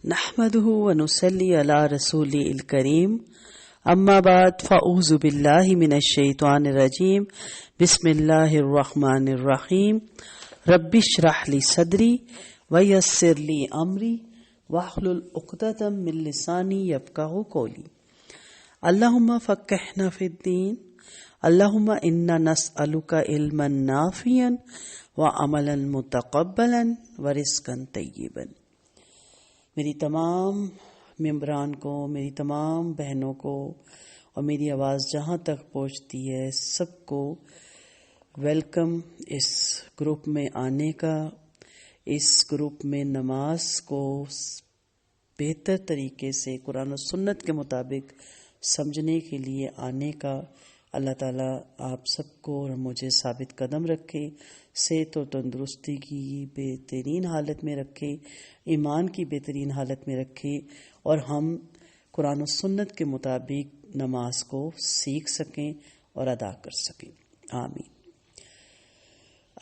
نحمده ونصلي على رسوله الكريم اما بعد فاعوذ بالله من الشیطان الرجیم بسم اللہ الرحمن الرحیم رب اشرح لي صدری ويسر لي امری واحلل عقدۃ من لسانی یفقهوا قولی اللهم فقهنا في الدین اللهم انا نسألك علما نافعا وعملا متقبلا ورزقا طیبا۔ میری تمام ممبران کو، میری تمام بہنوں کو اور میری آواز جہاں تک پہنچتی ہے سب کو ویلکم اس گروپ میں آنے کا، اس گروپ میں نماز کو بہتر طریقے سے قرآن و سنت کے مطابق سمجھنے کے لیے آنے کا۔ اللہ تعالیٰ آپ سب کو اور مجھے ثابت قدم رکھے، صحت و تندرستی کی بہترین حالت میں رکھے، ایمان کی بہترین حالت میں رکھے اور ہم قرآن و سنت کے مطابق نماز کو سیکھ سکیں اور ادا کر سکیں، آمین۔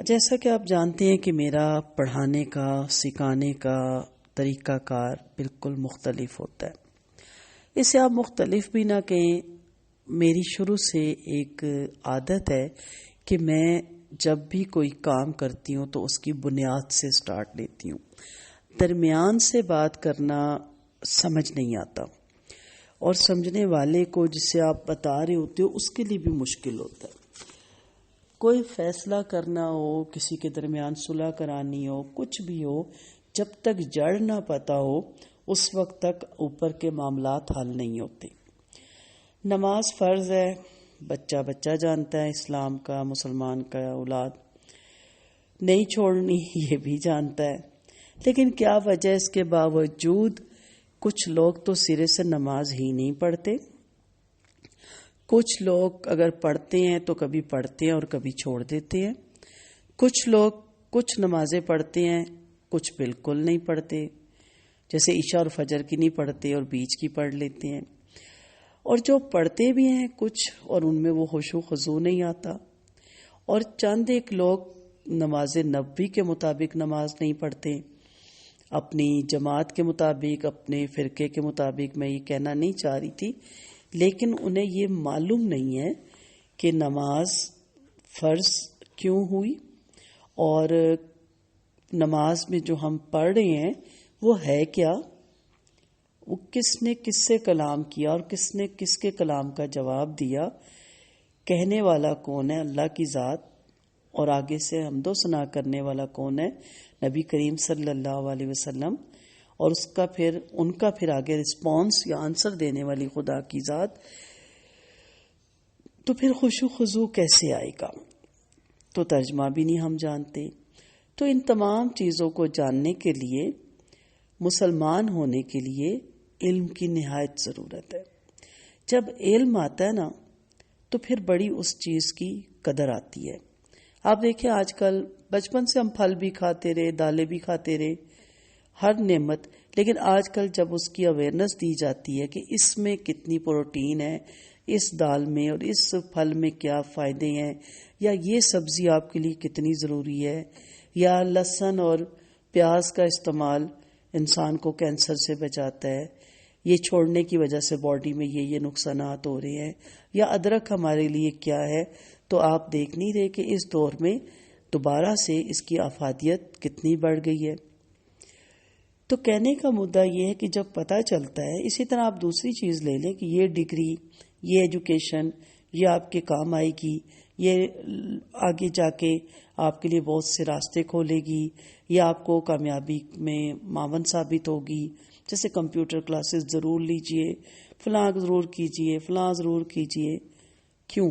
جیسا کہ آپ جانتے ہیں کہ میرا پڑھانے کا، سکھانے کا طریقہ کار بالکل مختلف ہوتا ہے۔ اسے آپ مختلف بھی نہ کہیں، میری شروع سے ایک عادت ہے کہ میں جب بھی کوئی کام کرتی ہوں تو اس کی بنیاد سے سٹارٹ لیتی ہوں۔ درمیان سے بات کرنا سمجھ نہیں آتا، اور سمجھنے والے کو جسے آپ بتا رہے ہوتے ہو اس کے لیے بھی مشکل ہوتا ہے۔ کوئی فیصلہ کرنا ہو، کسی کے درمیان صلح کرانی ہو، کچھ بھی ہو، جب تک جڑ نہ پتا ہو اس وقت تک اوپر کے معاملات حل نہیں ہوتے۔ نماز فرض ہے، بچہ بچہ جانتا ہے اسلام کا، مسلمان کا اولاد نہیں چھوڑنی یہ بھی جانتا ہے، لیکن کیا وجہ اس کے باوجود کچھ لوگ تو سرے سے نماز ہی نہیں پڑھتے۔ کچھ لوگ اگر پڑھتے ہیں تو کبھی پڑھتے ہیں اور کبھی چھوڑ دیتے ہیں۔ کچھ لوگ کچھ نمازیں پڑھتے ہیں، کچھ بالکل نہیں پڑھتے، جیسے عشاء اور فجر کی نہیں پڑھتے اور بیچ کی پڑھ لیتے ہیں۔ اور جو پڑھتے بھی ہیں کچھ اور ان میں وہ خشوع و خضوع نہیں آتا، اور چند ایک لوگ نماز نبوی کے مطابق نماز نہیں پڑھتے، اپنی جماعت کے مطابق، اپنے فرقے کے مطابق۔ میں یہ کہنا نہیں چاہ رہی تھی، لیکن انہیں یہ معلوم نہیں ہے کہ نماز فرض کیوں ہوئی، اور نماز میں جو ہم پڑھ رہے ہیں وہ ہے کیا، وہ کس نے کس سے کلام کیا اور کس نے کس کے کلام کا جواب دیا، کہنے والا کون ہے، اللہ کی ذات، اور آگے سے حمد و ثنا کرنے والا کون ہے، نبی کریم صلی اللہ علیہ وسلم، اور ان کا پھر آگے رسپانس یا آنسر دینے والی خدا کی ذات۔ تو پھر خشوع و خضوع کیسے آئے گا؟ تو ترجمہ بھی نہیں ہم جانتے۔ تو ان تمام چیزوں کو جاننے کے لیے، مسلمان ہونے کے لیے علم کی نہایت ضرورت ہے۔ جب علم آتا ہے نا تو پھر بڑی اس چیز کی قدر آتی ہے۔ آپ دیکھیں آج کل بچپن سے ہم پھل بھی کھاتے رہے، دالیں بھی کھاتے رہے، ہر نعمت، لیکن آج کل جب اس کی اویئرنیس دی جاتی ہے کہ اس میں کتنی پروٹین ہے، اس دال میں اور اس پھل میں کیا فائدے ہیں، یا یہ سبزی آپ کے لیے کتنی ضروری ہے، یا لہسن اور پیاز کا استعمال انسان کو کینسر سے بچاتا ہے، یہ چھوڑنے کی وجہ سے باڈی میں یہ نقصانات ہو رہے ہیں، یا ادرک ہمارے لیے کیا ہے، تو آپ دیکھ نہیں رہے کہ اس دور میں دوبارہ سے اس کی افادیت کتنی بڑھ گئی ہے۔ تو کہنے کا مدعا یہ ہے کہ جب پتہ چلتا ہے، اسی طرح آپ دوسری چیز لے لیں کہ یہ ڈگری، یہ ایجوکیشن، یہ آپ کے کام آئے گی، یہ آگے جا کے آپ کے لیے بہت سے راستے کھولے گی، یہ آپ کو کامیابی میں معاون ثابت ہوگی، جیسے کمپیوٹر کلاسز ضرور لیجئے، فلاں ضرور کیجئے، فلاں ضرور کیجئے۔ کیوں؟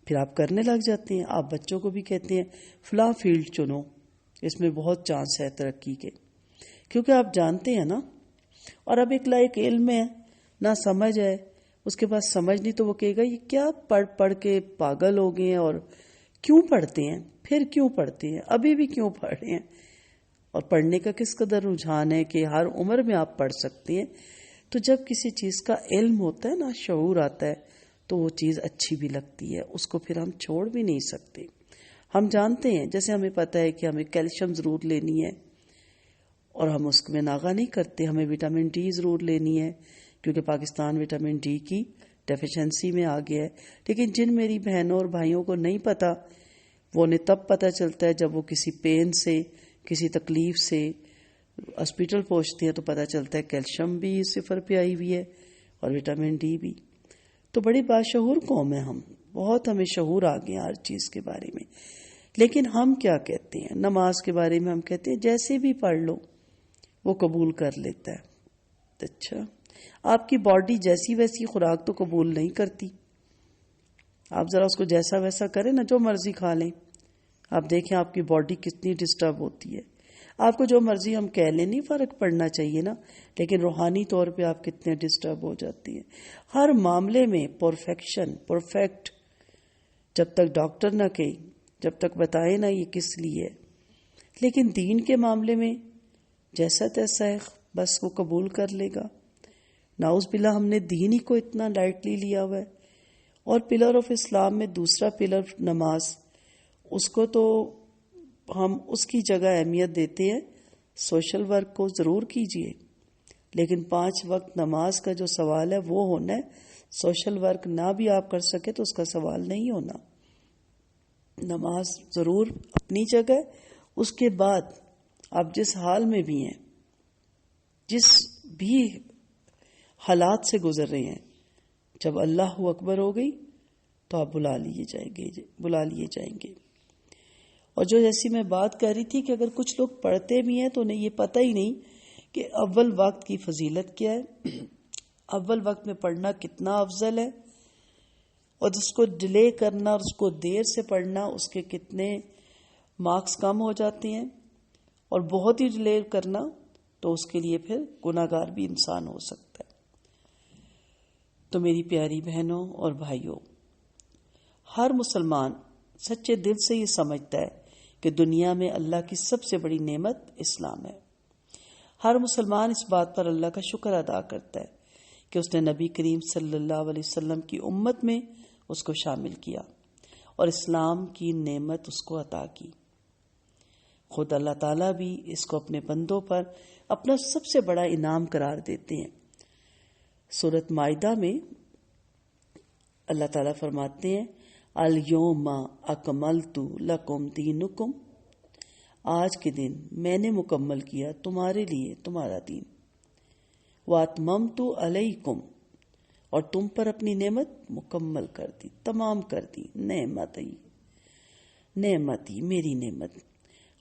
پھر آپ کرنے لگ جاتے ہیں۔ آپ بچوں کو بھی کہتے ہیں فلاں فیلڈ چنو، اس میں بہت چانس ہے ترقی کے، کیونکہ آپ جانتے ہیں نا۔ اور اب ایک لائق علم ہے، نہ سمجھ ہے، اس کے پاس سمجھ نہیں تو وہ کہے گا یہ کیا پڑھ کے پاگل ہو گئے ہیں، اور کیوں پڑھتے ہیں، پھر کیوں پڑھتے ہیں، ابھی بھی کیوں پڑھ رہے ہیں، اور پڑھنے کا کس قدر رجحان ہے کہ ہر عمر میں آپ پڑھ سکتے ہیں۔ تو جب کسی چیز کا علم ہوتا ہے نا، شعور آتا ہے، تو وہ چیز اچھی بھی لگتی ہے، اس کو پھر ہم چھوڑ بھی نہیں سکتے۔ ہم جانتے ہیں، جیسے ہمیں پتہ ہے کہ ہمیں کیلشیم ضرور لینی ہے، اور ہم اس میں ناغہ نہیں کرتے. ہمیں وٹامن ڈی ضرور لینی ہے کیونکہ پاکستان وٹامن ڈی کی ڈیفیشنسی میں آ گیا ہے. لیکن جن میری بہنوں اور بھائیوں کو نہیں پتا، وہ انہیں تب پتہ چلتا ہے جب وہ کسی پین سے، کسی تکلیف سے ہاسپٹل پہنچتے ہیں تو پتہ چلتا ہے کیلشیم بھی 0 پہ آئی ہوئی ہے اور وٹامن ڈی بھی. تو بڑی باشعور قوم ہے ہم، بہت ہمیں شعور آ گیا ہر چیز کے بارے میں. لیکن ہم کیا کہتے ہیں؟ نماز کے بارے میں ہم کہتے ہیں جیسے بھی پڑھ لو وہ قبول کر لیتا ہے. اچھا، آپ کی باڈی جیسی ویسی خوراک تو قبول نہیں کرتی. آپ ذرا اس کو جیسا ویسا کریں نا، جو مرضی کھا لیں، آپ دیکھیں آپ کی باڈی کتنی ڈسٹرب ہوتی ہے. آپ کو جو مرضی ہم کہہ لیں نہیں فرق پڑنا چاہیے نا، لیکن روحانی طور پہ آپ کتنے ڈسٹرب ہو جاتی ہیں. ہر معاملے میں پرفیکٹ جب تک ڈاکٹر نہ کہے، جب تک بتائے نا یہ کس لیے. لیکن دین کے معاملے میں جیسا تیسا ہے، بس وہ قبول کر لے گا. نعوذ باللہ ہم نے دین ہی کو اتنا لائٹلی لیا ہوا ہے. اور پلر آف اسلام میں دوسرا پلر نماز، اس کو تو ہم اس کی جگہ اہمیت دیتے ہیں. سوشل ورک کو ضرور کیجئے، لیکن 5 وقت نماز کا جو سوال ہے وہ ہونا ہے. سوشل ورک نہ بھی آپ کر سکے تو اس کا سوال نہیں ہونا. نماز ضرور اپنی جگہ. اس کے بعد آپ جس حال میں بھی ہیں، جس بھی حالات سے گزر رہے ہیں، جب اللہ اکبر ہو گئی تو آپ بلا لیے جائیں گے. اور جو جیسی میں بات کر رہی تھی کہ اگر کچھ لوگ پڑھتے بھی ہیں تو انہیں یہ پتہ ہی نہیں کہ اول وقت کی فضیلت کیا ہے، اول وقت میں پڑھنا کتنا افضل ہے، اور اس کو ڈیلے کرنا اور اس کو دیر سے پڑھنا اس کے کتنے مارکس کم ہو جاتے ہیں. اور بہت ہی ڈیلے کرنا تو اس کے لیے پھر گناہگار بھی انسان ہو سکتا ہے. تو میری پیاری بہنوں اور بھائیوں، ہر مسلمان سچے دل سے یہ سمجھتا ہے کہ دنیا میں اللہ کی سب سے بڑی نعمت اسلام ہے. ہر مسلمان اس بات پر اللہ کا شکر ادا کرتا ہے کہ اس نے نبی کریم صلی اللہ علیہ وسلم کی امت میں اس کو شامل کیا اور اسلام کی نعمت اس کو عطا کی. خود اللہ تعالیٰ بھی اس کو اپنے بندوں پر اپنا سب سے بڑا انعام قرار دیتے ہیں. سورۃ مائدہ میں اللہ تعالیٰ فرماتے ہیں الیوم اکملت لکم دینکم، آج کے دن میں نے مکمل کیا تمہارے لیے تمہارا دین. واتممت علیکم، اور تم پر اپنی نعمت مکمل کر دی، تمام کر دی. نعمتی میری نعمت.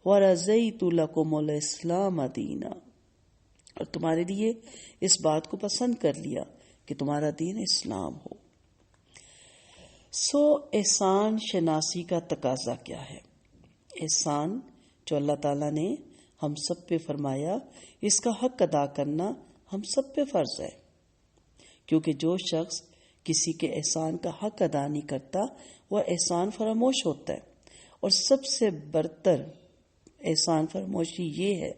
ورضیت لکم الاسلام دینا، اور تمہارے لیے اس بات کو پسند کر لیا کہ تمہارا دین اسلام ہو. احسان شناسی کا تقاضا کیا ہے؟ احسان جو اللہ تعالیٰ نے ہم سب پہ فرمایا، اس کا حق ادا کرنا ہم سب پہ فرض ہے. کیونکہ جو شخص کسی کے احسان کا حق ادا نہیں کرتا وہ احسان فراموش ہوتا ہے. اور سب سے برتر احسان فراموشی یہ ہے،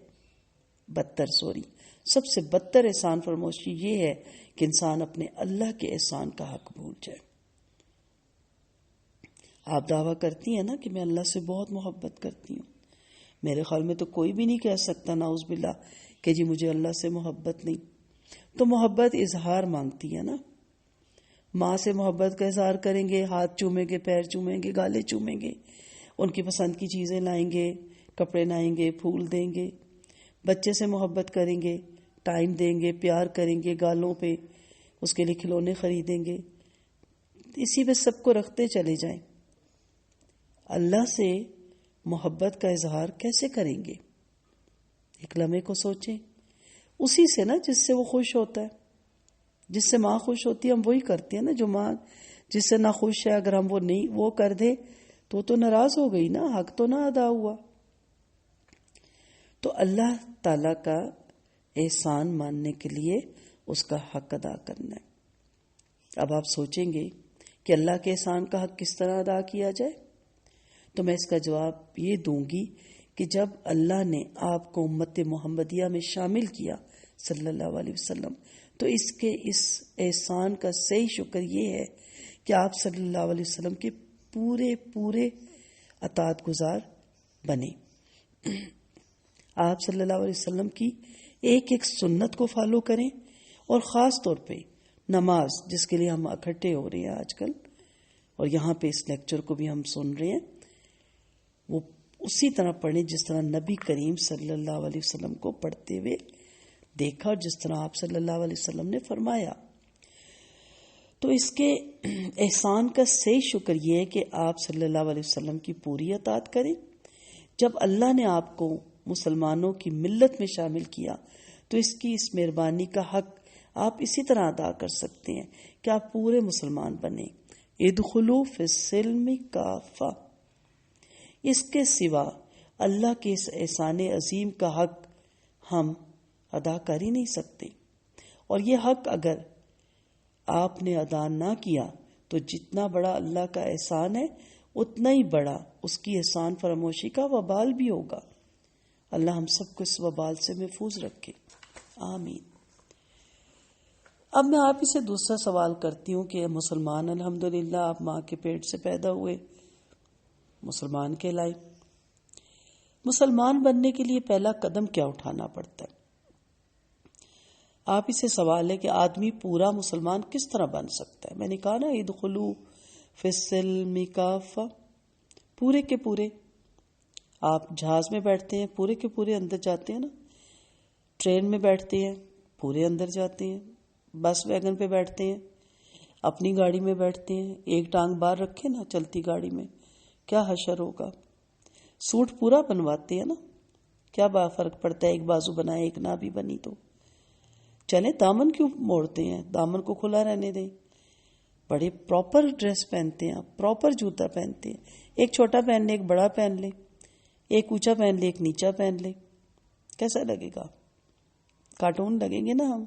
سب سے بدتر احسان فراموشی یہ ہے کہ انسان اپنے اللہ کے احسان کا حق بھول جائے. آپ دعویٰ کرتی ہیں نا کہ میں اللہ سے بہت محبت کرتی ہوں. میرے خیال میں تو کوئی بھی نہیں کہہ سکتا نعوذ باللہ کہ جی مجھے اللہ سے محبت نہیں. تو محبت اظہار مانگتی ہے نا. ماں سے محبت کا اظہار کریں گے، ہاتھ چومیں گے، پیر چومیں گے، گالے چومیں گے، ان کی پسند کی چیزیں لائیں گے، کپڑے لائیں گے، پھول دیں گے. بچے سے محبت کریں گے، ٹائم دیں گے، پیار کریں گے، گالوں پہ اس کے لیے کھلونے خریدیں گے. اسی پہ سب کو رکھتے چلے جائیں. اللہ سے محبت کا اظہار کیسے کریں گے؟ ایک لمحے کو سوچیں. اسی سے نا جس سے وہ خوش ہوتا ہے. جس سے ماں خوش ہوتی ہے ہم وہی کرتے ہیں نا. جو ماں جس سے نہ خوش ہے اگر ہم وہ کر دیں تو ناراض ہو گئی نا، حق تو نہ ادا ہوا. تو اللہ تعالی کا احسان ماننے کے لیے اس کا حق ادا کرنا ہے. اب آپ سوچیں گے کہ اللہ کے احسان کا حق کس طرح ادا کیا جائے، تو میں اس کا جواب یہ دوں گی کہ جب اللہ نے آپ کو امت محمدیہ میں شامل کیا صلی اللہ علیہ وسلم، تو اس احسان کا صحیح شکر یہ ہے کہ آپ صلی اللہ علیہ وسلم کے پورے اطاعت گزار بنے. آپ صلی اللہ علیہ وسلم کی ایک ایک سنت کو فالو کریں، اور خاص طور پہ نماز، جس کے لیے ہم اکٹھے ہو رہے ہیں آج کل، اور یہاں پہ اس لیکچر کو بھی ہم سن رہے ہیں، وہ اسی طرح پڑھیں جس طرح نبی کریم صلی اللہ علیہ وسلم کو پڑھتے ہوئے دیکھا، اور جس طرح آپ صلی اللہ علیہ وسلم نے فرمایا۔ تو اس کے احسان کا صحیح شکر یہ ہے کہ آپ صلی اللہ علیہ وسلم کی پوری اطاعت کریں۔ جب اللہ نے آپ کو مسلمانوں کی ملت میں شامل کیا تو اس کی اس مہربانی کا حق آپ اسی طرح ادا کر سکتے ہیں کہ آپ پورے مسلمان بنیں۔ ادخلوا فی السلم کافہ۔ اس کے سوا اللہ کے اس احسان عظیم کا حق ہم ادا کر ہی نہیں سکتے، اور یہ حق اگر آپ نے ادا نہ کیا تو جتنا بڑا اللہ کا احسان ہے اتنا ہی بڑا اس کی احسان فراموشی کا وبال بھی ہوگا۔ اللہ ہم سب کو اس وبال سے محفوظ رکھے، آمین۔ اب میں آپ ہی سے دوسرا سوال کرتی ہوں کہ مسلمان الحمدللہ آپ ماں کے پیٹ سے پیدا ہوئے، مسلمان کہلائے۔ مسلمان بننے کے لیے پہلا قدم کیا اٹھانا پڑتا ہے؟ آپ ہی سے سوال ہے کہ آدمی پورا مسلمان کس طرح بن سکتا ہے؟ میں نے کہا نا ادخلوا فی السلم کافہ، پورے کے پورے۔ آپ جہاز میں بیٹھتے ہیں، پورے کے پورے اندر جاتے ہیں نا، ٹرین میں بیٹھتے ہیں، پورے اندر جاتے ہیں، بس ویگن پہ بیٹھتے ہیں، اپنی گاڑی میں بیٹھتے ہیں، ایک ٹانگ باہر رکھے نا چلتی گاڑی میں، کیا حشر ہوگا؟ سوٹ پورا بنواتے ہیں نا، کیا فرق پڑتا ہے ایک بازو بنائے ایک نہ بھی بنی تو؟ چلیں دامن کیوں موڑتے ہیں؟ دامن کو کھلا رہنے دیں۔ بڑے پراپر ڈریس پہنتے ہیں، پراپر جوتا پہنتے ہیں، ایک چھوٹا پہن لے ایک بڑا پہن لے، ایک اونچا پہن لے ایک نیچا پہن لے، کیسا لگے گا؟ کارٹون لگیں گے نا ہم۔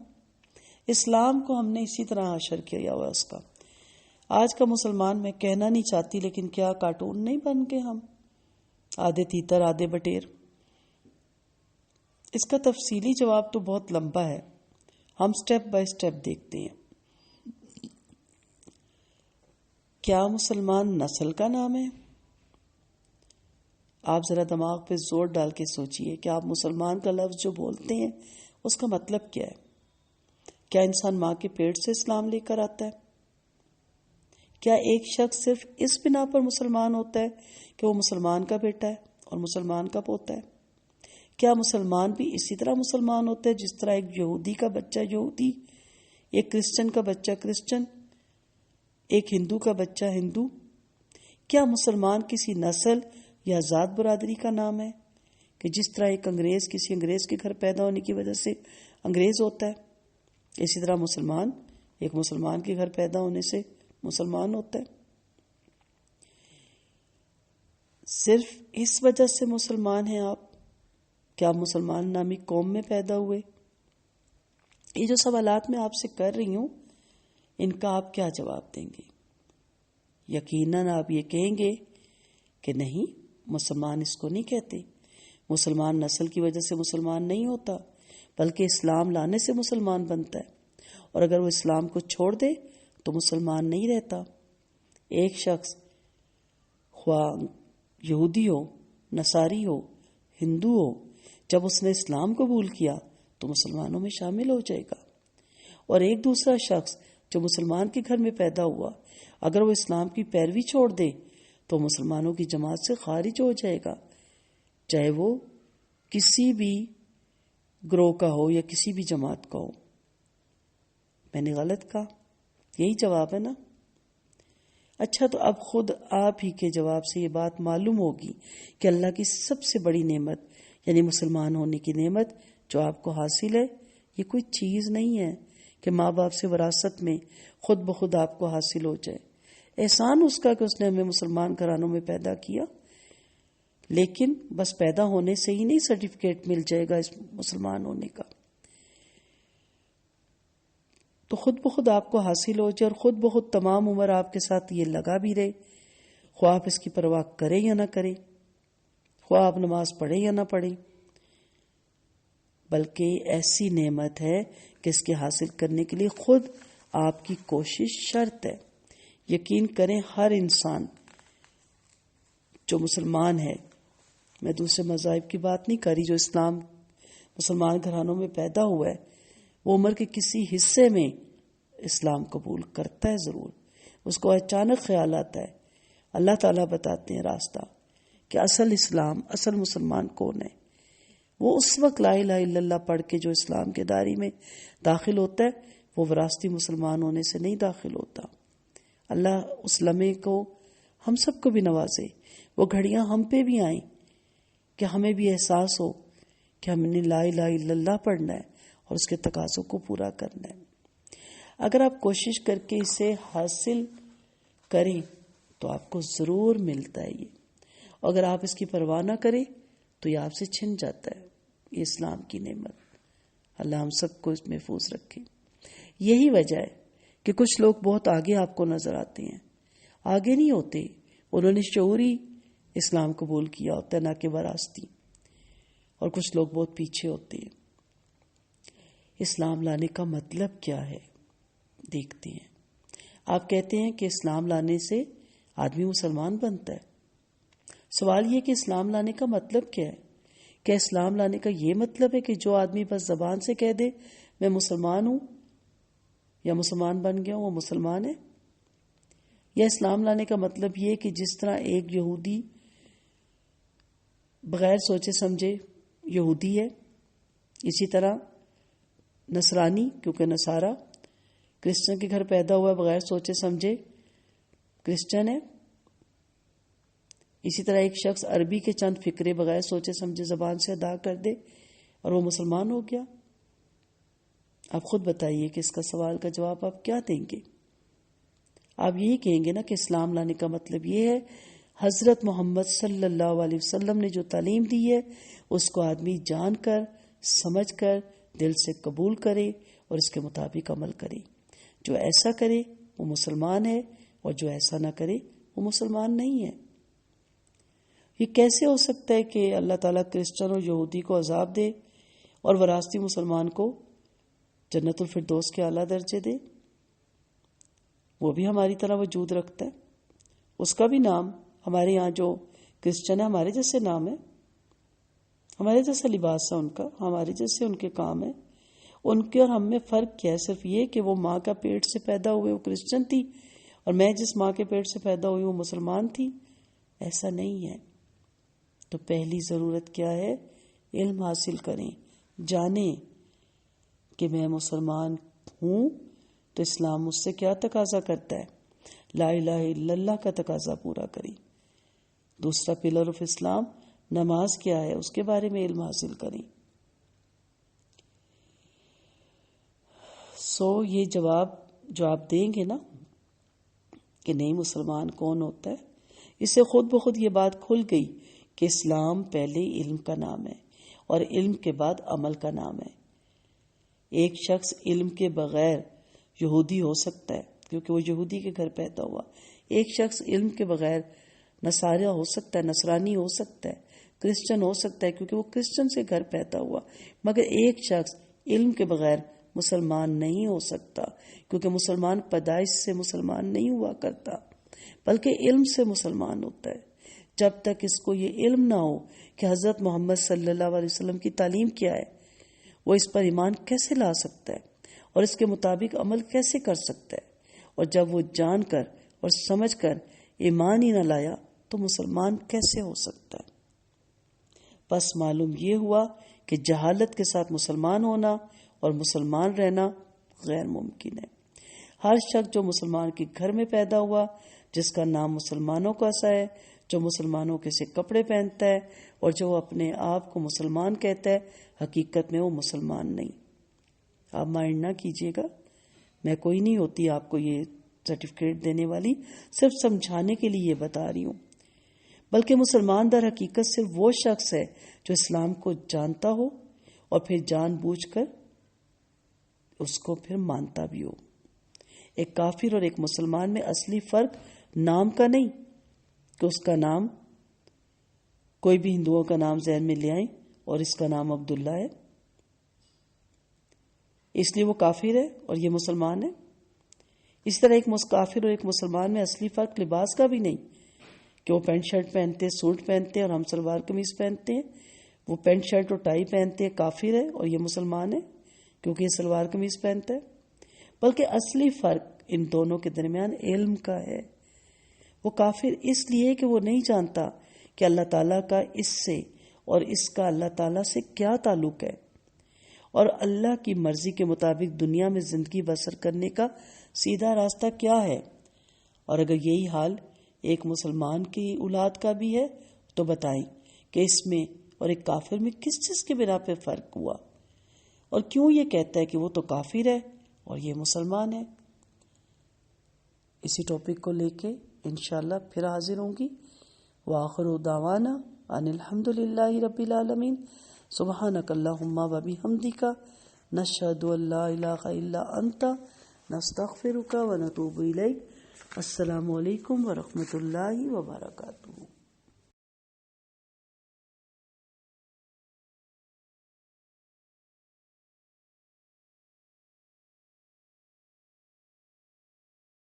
اسلام کو ہم نے اسی طرح حشر کیا ہوا اس کا۔ آج کا مسلمان میں کہنا نہیں چاہتی لیکن کیا کارٹون نہیں بن گئے ہم؟ آدھے تیتر آدھے بٹیر۔ اس کا تفصیلی جواب تو بہت لمبا ہے، ہم سٹیپ بائی سٹیپ دیکھتے ہیں۔ کیا مسلمان نسل کا نام ہے؟ آپ ذرا دماغ پہ زور ڈال کے سوچئے کہ آپ مسلمان کا لفظ جو بولتے ہیں اس کا مطلب کیا ہے؟ کیا انسان ماں کے پیٹ سے اسلام لے کر آتا ہے؟ کیا ایک شخص صرف اس بنا پر مسلمان ہوتا ہے کہ وہ مسلمان کا بیٹا ہے اور مسلمان کا پوتا ہے؟ کیا مسلمان بھی اسی طرح مسلمان ہوتا ہے جس طرح ایک یہودی کا بچہ یہودی، ایک کرسچن کا بچہ کرسچن، ایک ہندو کا بچہ ہندو؟ کیا مسلمان کسی نسل یا ذات برادری کا نام ہے کہ جس طرح ایک انگریز کسی انگریز کے گھر پیدا ہونے کی وجہ سے انگریز ہوتا ہے، اسی طرح مسلمان ایک مسلمان کے گھر پیدا ہونے سے مسلمان ہوتا ہے؟ صرف اس وجہ سے مسلمان ہیں آپ؟ کیا مسلمان نامی قوم میں پیدا ہوئے؟ یہ جو سوالات میں آپ سے کر رہی ہوں ان کا آپ کیا جواب دیں گے؟ یقیناً آپ یہ کہیں گے کہ نہیں، مسلمان اس کو نہیں کہتے، مسلمان نسل کی وجہ سے مسلمان نہیں ہوتا بلکہ اسلام لانے سے مسلمان بنتا ہے، اور اگر وہ اسلام کو چھوڑ دے تو مسلمان نہیں رہتا۔ ایک شخص خواہ یہودی ہو، نصاری ہو، ہندو ہو، جب اس نے اسلام قبول کیا تو مسلمانوں میں شامل ہو جائے گا، اور ایک دوسرا شخص جو مسلمان کے گھر میں پیدا ہوا اگر وہ اسلام کی پیروی چھوڑ دے تو مسلمانوں کی جماعت سے خارج ہو جائے گا، چاہے وہ کسی بھی گروہ کا ہو یا کسی بھی جماعت کا ہو۔ میں نے غلط کہا؟ یہی جواب ہے نا؟ اچھا، تو اب خود آپ ہی کے جواب سے یہ بات معلوم ہوگی کہ اللہ کی سب سے بڑی نعمت یعنی مسلمان ہونے کی نعمت جو آپ کو حاصل ہے یہ کوئی چیز نہیں ہے کہ ماں باپ سے وراثت میں خود بخود آپ کو حاصل ہو جائے۔ احسان اس کا کہ اس نے ہمیں مسلمان گھرانوں میں پیدا کیا، لیکن بس پیدا ہونے سے ہی نہیں سرٹیفکیٹ مل جائے گا اس مسلمان ہونے کا، تو خود بخود آپ کو حاصل ہو جائے اور خود بخود تمام عمر آپ کے ساتھ یہ لگا بھی رہے، خواہ آپ اس کی پرواہ کریں یا نہ کریں، خواہ آپ نماز پڑھیں یا نہ پڑھیں، بلکہ ایسی نعمت ہے کہ اس کے حاصل کرنے کے لیے خود آپ کی کوشش شرط ہے۔ یقین کریں ہر انسان جو مسلمان ہے میں دوسرے مذاہب کی بات نہیں کر رہی. جو اسلام مسلمان گھرانوں میں پیدا ہوا ہے وہ عمر کے کسی حصے میں اسلام قبول کرتا ہے ضرور. اس کو اچانک خیال آتا ہے, اللہ تعالیٰ بتاتے ہیں راستہ کہ اصل اسلام, اصل مسلمان کون ہے. وہ اس وقت لا الہ الا اللہ پڑھ کے جو اسلام کے دائرے میں داخل ہوتا ہے وہ وراثتی مسلمان ہونے سے نہیں داخل ہوتا. اللہ اس لمحے کو ہم سب کو بھی نوازے, وہ گھڑیاں ہم پہ بھی آئیں کہ ہمیں بھی احساس ہو کہ ہم نے لا الہ الا اللہ پڑھنا ہے اور اس کے تقاضوں کو پورا کرنا ہے. اگر آپ کوشش کر کے اسے حاصل کریں تو آپ کو ضرور ملتا ہے یہ. اگر آپ اس کی پرواہ نہ کریں تو یہ آپ سے چھن جاتا ہے. یہ اسلام کی نعمت, اللہ ہم سب کو اس محفوظ رکھے. یہی وجہ ہے کہ کچھ لوگ بہت آگے آپ کو نظر آتے ہیں. آگے نہیں ہوتے, انہوں نے شعوری اسلام قبول کیا ہوتا ہے نہ کہ وراثتی. اور کچھ لوگ بہت پیچھے ہوتے ہیں. اسلام لانے کا مطلب کیا ہے دیکھتے ہیں. آپ کہتے ہیں کہ اسلام لانے سے آدمی مسلمان بنتا ہے. سوال یہ کہ اسلام لانے کا مطلب کیا ہے؟ کیا اسلام لانے کا یہ مطلب ہے کہ جو آدمی بس زبان سے کہہ دے میں مسلمان ہوں یا مسلمان بن گیا ہوں وہ مسلمان ہے؟ یا اسلام لانے کا مطلب یہ کہ جس طرح ایک یہودی بغیر سوچے سمجھے یہودی ہے, اسی طرح نصرانی کیونکہ نصارہ کرسچن کے گھر پیدا ہوا بغیر سوچے سمجھے کرسچن ہے. اسی طرح ایک شخص عربی کے چند فقرے بغیر سوچے سمجھے زبان سے ادا کر دے اور وہ مسلمان ہو گیا. آپ خود بتائیے کہ اس کا سوال کا جواب آپ کیا دیں گے؟ آپ یہی کہیں گے نا کہ اسلام لانے کا مطلب یہ ہے حضرت محمد صلی اللہ علیہ وسلم نے جو تعلیم دی ہے اس کو آدمی جان کر سمجھ کر دل سے قبول کرے اور اس کے مطابق عمل کرے. جو ایسا کرے وہ مسلمان ہے اور جو ایسا نہ کرے وہ مسلمان نہیں ہے. یہ کیسے ہو سکتا ہے کہ اللہ تعالیٰ کرسچن اور یہودی کو عذاب دے اور وراثتی مسلمان کو جنت الفردوس کے اعلیٰ درجے دے؟ وہ بھی ہماری طرح وجود رکھتا ہے, اس کا بھی نام ہمارے یہاں جو کرسچن ہے ہمارے جیسے نام ہے, ہمارے جیسا لباس ہے ان کا, ہمارے جیسے ان کے کام ہے. ان کے اور ہم میں فرق کیا ہے؟ صرف یہ کہ وہ ماں کا پیٹ سے پیدا ہوئے وہ کرسچن تھی اور میں جس ماں کے پیٹ سے پیدا ہوئی وہ مسلمان تھی. ایسا نہیں ہے. تو پہلی ضرورت کیا ہے؟ علم حاصل کریں, جانیں کہ میں مسلمان ہوں تو اسلام مجھ سے کیا تقاضا کرتا ہے. لا الہ الا اللہ کا تقاضا پورا کریں. دوسرا پلر آف اسلام نماز کیا ہے اس کے بارے میں علم حاصل کریں. یہ جواب جو آپ دیں گے نا کہ نہیں مسلمان کون ہوتا ہے, اس سے خود بخود یہ بات کھل گئی کہ اسلام پہلے علم کا نام ہے اور علم کے بعد عمل کا نام ہے. ایک شخص علم کے بغیر یہودی ہو سکتا ہے کیونکہ وہ یہودی کے گھر پیدا ہوا. ایک شخص علم کے بغیر نصاریہ ہو سکتا ہے, نصرانی ہو سکتا ہے, کرسچن ہو سکتا ہے کیونکہ وہ کرسچن سے گھر پیدا ہوا. مگر ایک شخص علم کے بغیر مسلمان نہیں ہو سکتا کیونکہ مسلمان پیدائش سے مسلمان نہیں ہوا کرتا بلکہ علم سے مسلمان ہوتا ہے. جب تک اس کو یہ علم نہ ہو کہ حضرت محمد صلی اللہ علیہ وسلم کی تعلیم کیا ہے, وہ اس پر ایمان کیسے لا سکتا ہے اور اس کے مطابق عمل کیسے کر سکتا ہے. اور جب وہ جان کر اور سمجھ کر ایمان ہی نہ لایا تو مسلمان کیسے ہو سکتا ہے؟ بس معلوم یہ ہوا کہ جہالت کے ساتھ مسلمان ہونا اور مسلمان رہنا غیر ممکن ہے. ہر شخص جو مسلمان کے گھر میں پیدا ہوا, جس کا نام مسلمانوں کا سا ہے, جو مسلمانوں کے سے کپڑے پہنتا ہے اور جو اپنے آپ کو مسلمان کہتا ہے, حقیقت میں وہ مسلمان نہیں. آپ مائنڈ نہ کیجیے گا, میں کوئی نہیں ہوتی آپ کو یہ سرٹیفکیٹ دینے والی, صرف سمجھانے کے لیے یہ بتا رہی ہوں. بلکہ مسلمان در حقیقت سے وہ شخص ہے جو اسلام کو جانتا ہو اور پھر جان بوجھ کر اس کو پھر مانتا بھی ہو. ایک کافر اور ایک مسلمان میں اصلی فرق نام کا نہیں کہ اس کا نام, کوئی بھی ہندوؤں کا نام ذہن میں لے آئیں اور اس کا نام عبداللہ ہے اس لیے وہ کافر ہے اور یہ مسلمان ہے. اس طرح ایک کافر اور ایک مسلمان میں اصلی فرق لباس کا بھی نہیں کہ وہ پینٹ شرٹ پہنتے ہیں، سوٹ پہنتے ہیں اور ہم سلوار قمیض پہنتے ہیں، وہ پینٹ شرٹ اور ٹائی پہنتے ہیں کافر ہے اور یہ مسلمان ہے کیونکہ یہ سلوار قمیض پہنتا ہے. بلکہ اصلی فرق ان دونوں کے درمیان علم کا ہے. وہ کافر اس لیے کہ وہ نہیں جانتا کہ اللہ تعالیٰ کا اس سے اور اس کا اللہ تعالیٰ سے کیا تعلق ہے اور اللہ کی مرضی کے مطابق دنیا میں زندگی بسر کرنے کا سیدھا راستہ کیا ہے. اور اگر یہی حال ایک مسلمان کی اولاد کا بھی ہے تو بتائیں کہ اس میں اور ایک کافر میں کس چیز کے بنا پہ فرق ہوا اور کیوں یہ کہتا ہے کہ وہ تو کافر ہے اور یہ مسلمان ہے. اسی ٹاپک کو لے کے انشاءاللہ پھر حاضر ہوں گی. وآخر دعوانا ان الحمدللہ رب العالمین. سبحانک اللہم و بحمدک نشہد ان لا الہ الا انت نستغفرک و نتوب الیک. السلام علیکم ورحمۃ اللہ وبرکاتہ.